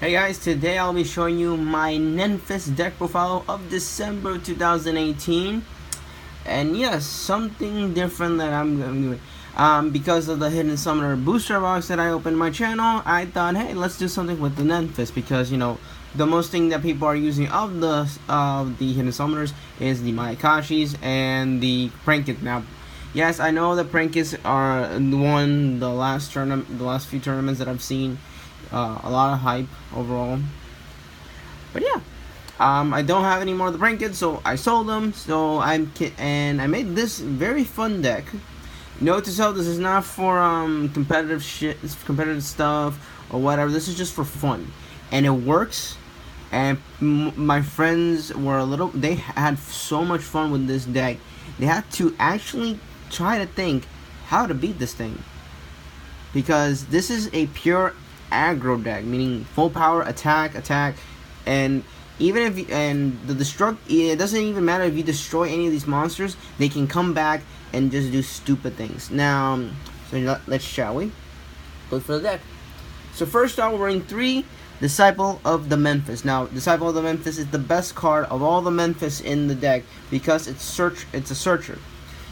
Hey guys, today I'll be showing you my Nephthys deck profile of December 2018. And yes, something different that I'm going to do. Because of the Hidden Summoner booster box that I opened my channel, I thought, hey, let's do something with the Nephthys. Because, you know, the most thing that people are using of the Hidden Summoners is the Mayakashis and the Prankits. Now, yes, I know the Prankits are the last few tournaments that I've seen. A lot of hype overall, but yeah, I don't have any more of the Prankits, so I sold them. So I made this very fun deck. Note to self: this is not for competitive stuff or whatever. This is just for fun, and it works. And my friends were they had so much fun with this deck. They had to actually try to think how to beat this thing, because this is a pure aggro deck, meaning full power attack, and even if it doesn't even matter if you destroy any of these monsters, they can come back and just do stupid things. Now, so let's shall we go for the deck. So first off, we're running 3 Disciple of the Nephthys. Now, Disciple of the Nephthys is the best card of all the Nephthys in the deck because it's a searcher.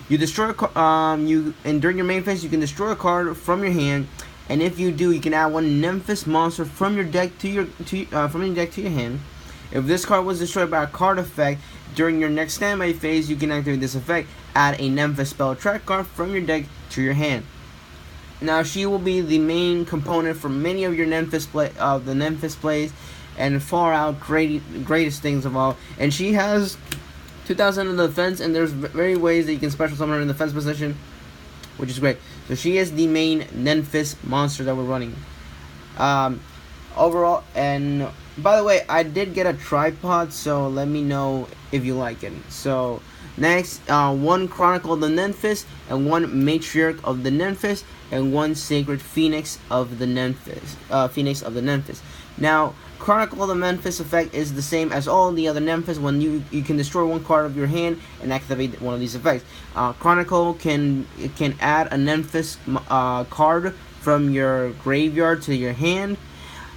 You destroy and during your main phase you can destroy a card from your hand. And if you do, you can add one Nephthys monster from your deck to your hand. If this card was destroyed by a card effect during your next standby phase, you can activate this effect. Add a Nephthys spell track card from your deck to your hand. Now, she will be the main component for many of your Nephthys plays, and far out greatest things of all. And she has 2,000 in the defense, and there's very ways that you can special summon her in the defense position, which is great. So she is the main Nephthys monster that we're running. Overall, and by the way, I did get a tripod, so let me know if you like it. So next, 1 Chronicle of the Nephthys, and 1 Matriarch of the Nephthys, and 1 Sacred Phoenix of the Nephthys. Now, Chronicle of the Nephthys effect is the same as all the other Nephthys. When you can destroy 1 card of your hand and activate one of these effects. Chronicle can add a Nephthys card from your graveyard to your hand.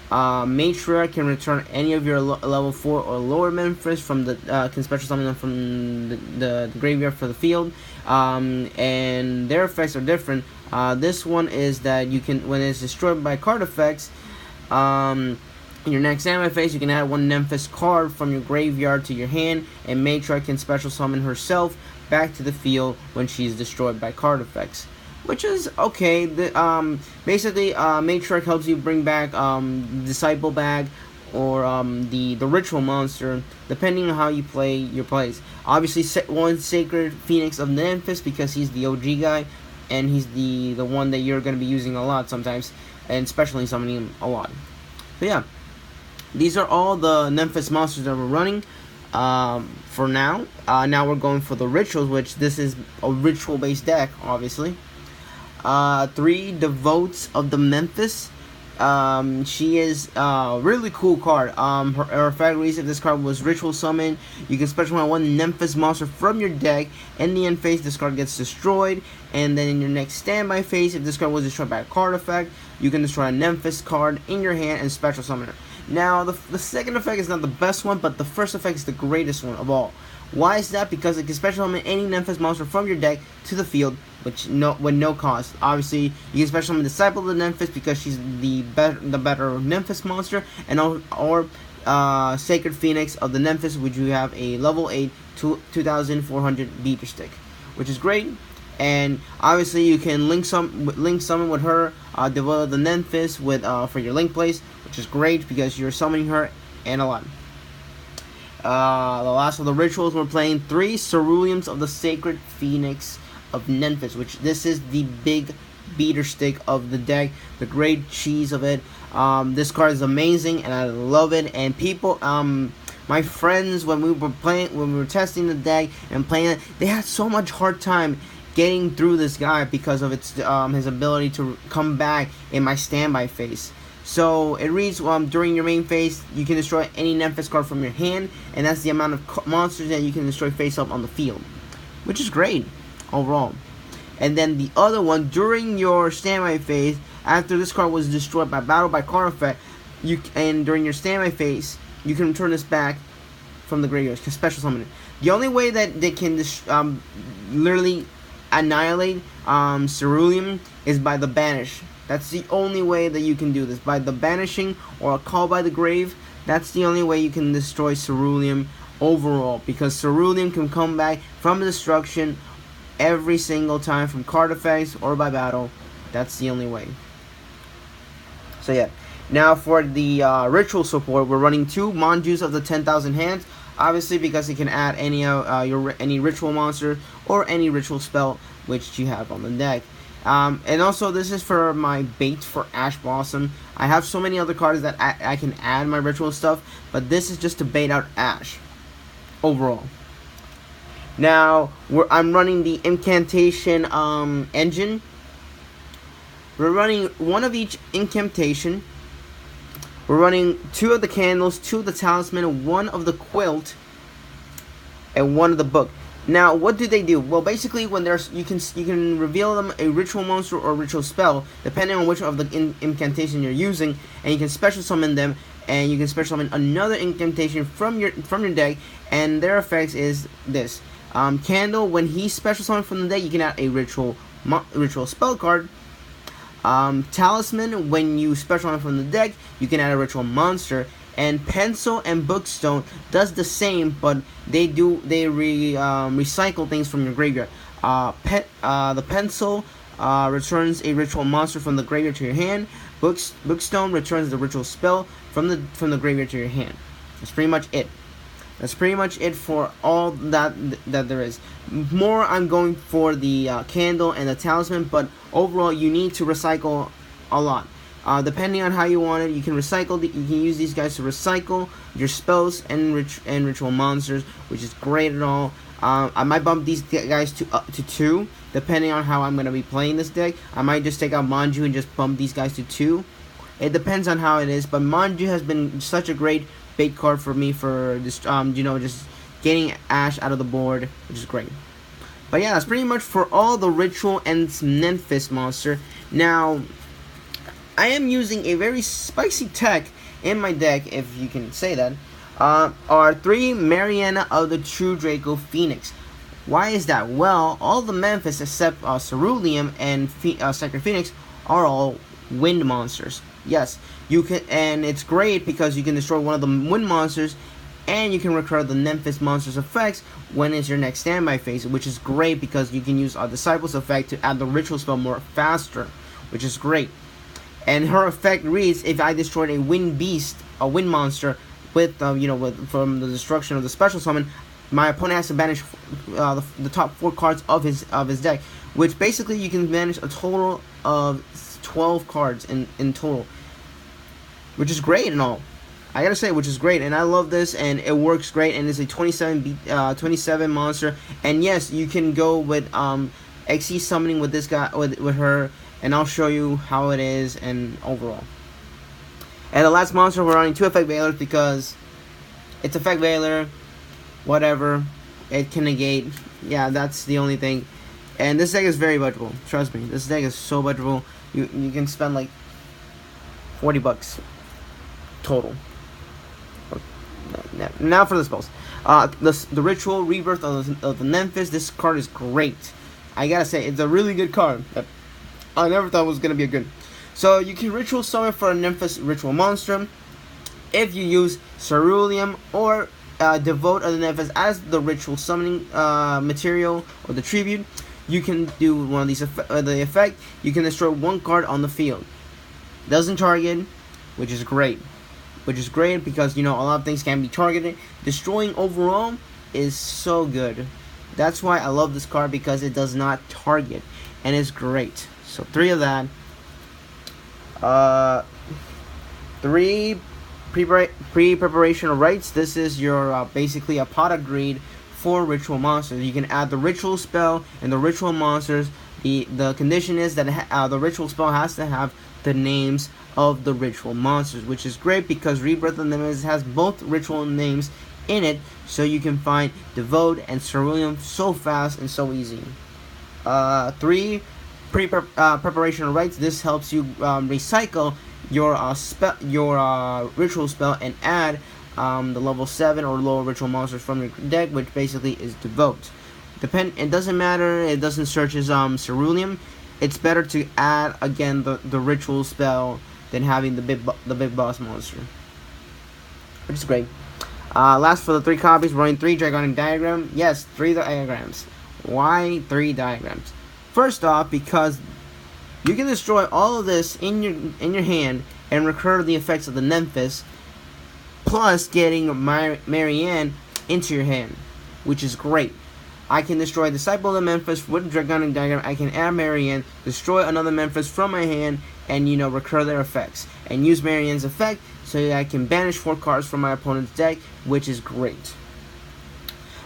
Matriarch can return any of your level 4 or lower Nephthys from can special summon them from the graveyard for the field. And their effects are different. This one is that you can, when it's destroyed by card effects, in your next standby phase, you can add 1 Nephthys card from your graveyard to your hand, and Matriarch can special summon herself back to the field when she's destroyed by card effects, which is okay. Basically, Matriarch helps you bring back Disciple bag or the ritual monster, depending on how you play your plays. Obviously, 1 Sacred Phoenix of Nephthys because he's the OG guy, and he's the one that you're going to be using a lot sometimes, and especially summoning him a lot. So yeah. These are all the Nephthys monsters that we're running for now. Now we're going for the rituals, which this is a ritual-based deck, obviously. 3 Devotes of the Nephthys. She is a really cool card. Her effect reads: if this card was ritual summoned, you can special summon 1 Nephthys monster from your deck. In the end phase, this card gets destroyed. And then in your next standby phase, if this card was destroyed by a card effect, you can destroy a Nephthys card in your hand and special summon her. Now, the second effect is not the best one, but the first effect is the greatest one of all. Why is that? Because it can special summon any Nephthys monster from your deck to the field, with no cost. Obviously, you can special summon Disciple of the Nephthys because she's the better Nephthys monster, and or Sacred Phoenix of the Nephthys, which you have a level 8 2,400 beater stick, which is great. And obviously, you can link summon with her, develop the Nephthys with for your link plays, which is great because you're summoning her and a lot. The last of the rituals, we're playing 3 Ceruleans of the Sacred Phoenix of Nephthys, which this is the big beater stick of the deck, the great cheese of it. This card is amazing and I love it. And people, my friends, when we were testing the deck and playing it, they had so much hard time getting through this guy because of his ability to come back in my standby phase. So it reads, during your main phase, you can destroy any Nephthys card from your hand, and that's the amount of monsters that you can destroy face up on the field, which is great overall. And then the other one, during your standby phase, after this card was destroyed by battle by card effect, and during your standby phase, you can return this back from the graveyard. Can special summon it. The only way that they can literally annihilate Cerulean is by the banish. That's the only way that you can do this, by the banishing or a call by the grave. That's the only way you can destroy Cerulean overall, because Cerulean can come back from destruction every single time from card effects or by battle. That's the only way. So yeah. Now for the ritual support, we're running 2 Monjus of the 10,000 hands. Obviously, because it can add any any ritual monster or any ritual spell which you have on the deck. And also, this is for my bait for Ash Blossom. I have so many other cards that I can add my ritual stuff, but this is just to bait out Ash overall. Now I'm running the incantation engine. We're running 1 of each incantation. We're running 2 of the candles, 2 of the talisman, 1 of the quilt, and 1 of the book. Now, what do they do? Well, basically, when there's you can reveal them a ritual monster or ritual spell, depending on which of the incantation you're using, and you can special summon them, and you can special summon another incantation from your deck, and their effects is this. Candle, when he's special summoned from the deck, you can add a ritual spell card. Talisman, when you special summon from the deck, you can add a ritual monster. And Pencil and Bookstone does the same, but they recycle things from your graveyard. The Pencil returns a ritual monster from the graveyard to your hand. Bookstone returns the ritual spell from the graveyard to your hand. That's pretty much it. That's pretty much it for all that there is. More, I'm going for the candle and the talisman, but overall you need to recycle a lot. Depending on how you want it, you can recycle. You can use these guys to recycle your spells and ritual monsters, which is great at all. I might bump these guys to up to 2, depending on how I'm gonna be playing this deck. I might just take out Manju and just bump these guys to 2. It depends on how it is, but Manju has been such a great bait card for me for just just getting Ash out of the board, which is great. But yeah, that's pretty much for all the ritual and Nephthys monster. Now, I am using a very spicy tech in my deck, if you can say that. Are 3 Mariana of the True Draco Phoenix. Why is that? Well, all the Nephthys except Cerulean and Sacred Phoenix are all wind monsters. Yes, you can, and it's great because you can destroy one of the wind monsters, and you can recur the Nephthys monster's effects when it's your next standby phase, which is great because you can use a Disciples effect to add the ritual spell more faster, which is great. And her effect reads: if I destroyed a wind beast, a wind monster, with from the destruction of the special summon, my opponent has to banish the top 4 cards of his deck, which basically you can banish a total of 12 cards in total, which is great and all. I gotta say, which is great, and I love this, and it works great, and it's a 27 monster. And yes, you can go with XE summoning with this guy, with her, and I'll show you how it is and overall. And the last monster, we're running 2 Effect Veilers because it's Effect Veiler, whatever, it can negate. Yeah, that's the only thing. And this deck is very budgetable. Trust me, this deck is so budgetable. You can spend like $40 total. Now for the spells. The Ritual Rebirth of the Nephthys. This card is great. I gotta say, it's a really good card. I never thought it was gonna be a good. So you can ritual summon for a Nephthys ritual monster if you use Cerulean or Devote of the Nephthys as the ritual summoning material or the tribute. You can do one of these the effect. You can destroy 1 card on the field. Doesn't target, which is great. Which is great because a lot of things can be targeted. Destroying overall is so good. That's why I love this card, because it does not target, and it's great. So 3 of that. 3 pre-preparation rites. This is your basically a pot of greed for ritual monsters. You can add the ritual spell and the ritual monsters. The condition is that the ritual spell has to have the names of the ritual monsters, which is great because Rebirth of the Nephthys has both ritual names in it, so you can find Devote and Cerulean so fast and so easy. 3 preparation rites. This helps you recycle your ritual spell and add the level 7 or lower ritual monsters from your deck, which basically is devoked. It doesn't matter. It doesn't search as ceruleum. It's better to add again the ritual spell than having the big boss monster, which is great. Last for the 3 copies, running 3 Dragonic Diagram. Yes, 3 diagrams. Why 3 diagrams? First off, because you can destroy all of this in your hand and recur the effects of the Nephthys, plus getting Marianne into your hand, which is great. I can destroy Disciple of the Nephthys with Dragonic Diagram. I can add Marianne, destroy another Nephthys from my hand, and recur their effects. And use Marianne's effect so that I can banish 4 cards from my opponent's deck, which is great.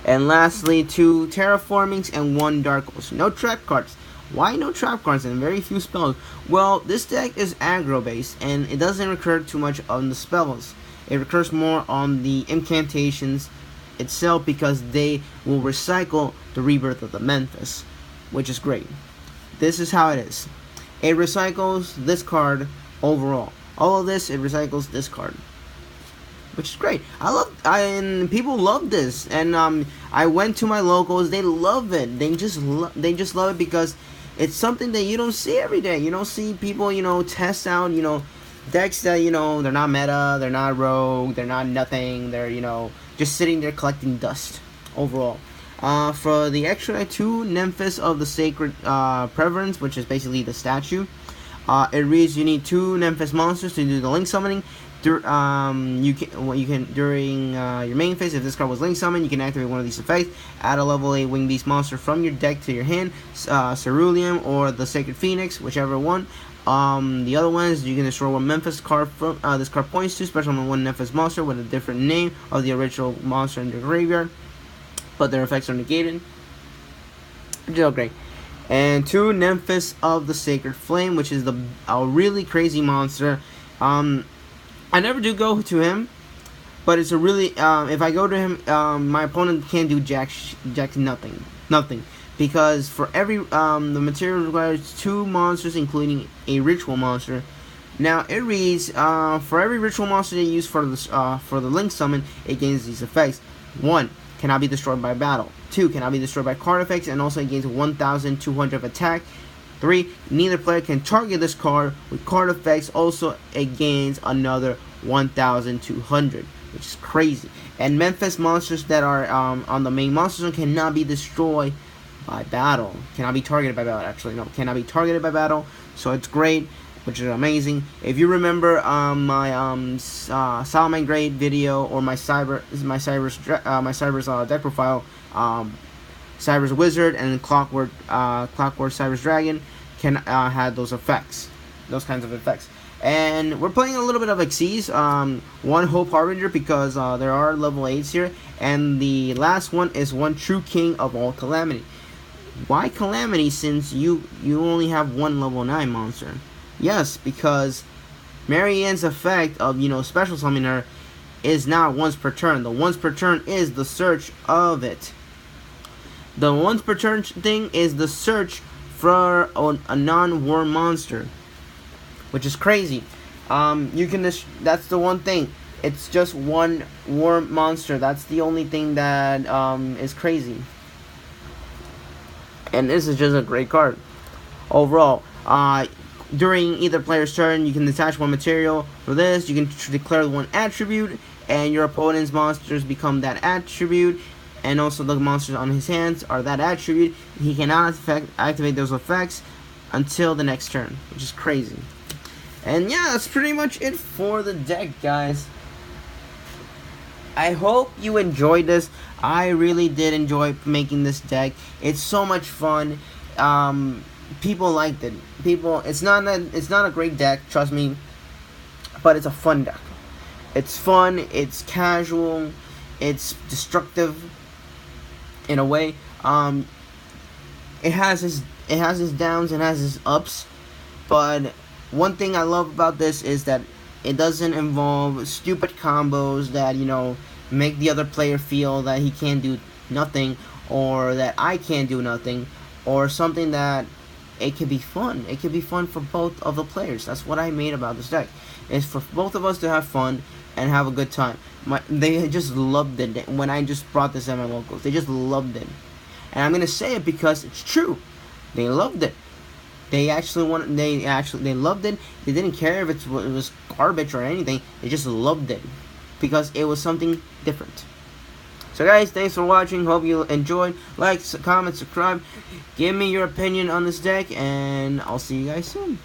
And lastly, 2 Terraformings and 1 Darkles. No trap cards. Why no trap cards and very few spells? Well, this deck is aggro based and it doesn't recur too much on the spells. It recurs more on the incantations itself because they will recycle the Rebirth of the Nephthys, which is great. This is how it is. It recycles this card overall. All of this, it recycles this card, which is great. And people love this. And I went to my locals. They love it. They just love it because it's something that you don't see every day. You don't see people, test out, decks that, they're not meta, they're not rogue, they're not nothing. They're, just sitting there collecting dust overall. For the extra 2 Nephthys of the Sacred Preference, which is basically the statue, it reads you need 2 Nephthys monsters to do the link summoning. You can during your main phase, if this card was link summoned, you can activate one of these effects. Add a level 8 winged beast monster from your deck to your hand, Ceruleum or the Sacred Phoenix, whichever one. The other ones, you can destroy 1 Nephthys card from this card points to, special on 1 Nephthys monster with a different name of the original monster in your graveyard, but their effects are negated. Real great. And 2 Nephthys of the Sacred Flame, which is a really crazy monster. I never do go to him, but it's a really if I go to him, my opponent can't do jack nothing, because for every the material requires 2 monsters, including a ritual monster. Now it reads for every ritual monster they use for the link summon, it gains these effects. 1. Cannot be destroyed by battle. 2. Cannot be destroyed by card effects, and also it gains 1,200 of attack. 3. Neither player can target this card with card effects. Also, it gains another 1,200, which is crazy. And Nephthys monsters that are on the main monster zone cannot be destroyed by battle. Cannot be targeted by battle. Actually, no, cannot be targeted by battle. So it's great, which is amazing. If you remember my Solomon Grade video or my Cyber's deck profile, Cyber's Wizard and Clockwork Cyber's Dragon can have those effects, those kinds of effects. And we're playing a little bit of Xyz, 1 Hope Harbinger, because there are level 8s here, and the last one is 1 True King of all Calamity. Why Calamity, since you only have 1 level 9 monster? Yes, because Marianne's effect of special summoning her is not once per turn. The once per turn is the search of it. The once per turn thing is the search for a non-war monster, which is crazy. That's the one thing. It's just 1 war monster. That's the only thing that is crazy. And this is just a great card overall. During either player's turn, you can detach 1 material. For this, you can declare 1 attribute, and your opponent's monsters become that attribute. And also the monsters on his hands are that attribute. He cannot activate those effects until the next turn, which is crazy. And yeah, that's pretty much it for the deck, guys. I hope you enjoyed this. I really did enjoy making this deck. It's so much fun. People liked it. It's not a great deck, trust me, but it's a fun deck. It's fun. It's casual. It's destructive. In a way, it has its downs and has its ups, but one thing I love about this is that it doesn't involve stupid combos that make the other player feel that he can't do nothing, or that I can't do nothing, or something that it could be fun. It could be fun for both of the players. That's what I made about this deck. It's for both of us to have fun and have a good time. They just loved it when I just brought this at my locals. They just loved it, and I'm gonna say it because it's true. They loved it. They loved it. They didn't care if it was garbage or anything. They just loved it because it was something different. So guys, thanks for watching. Hope you enjoyed. Like, comment, subscribe. Give me your opinion on this deck, and I'll see you guys soon.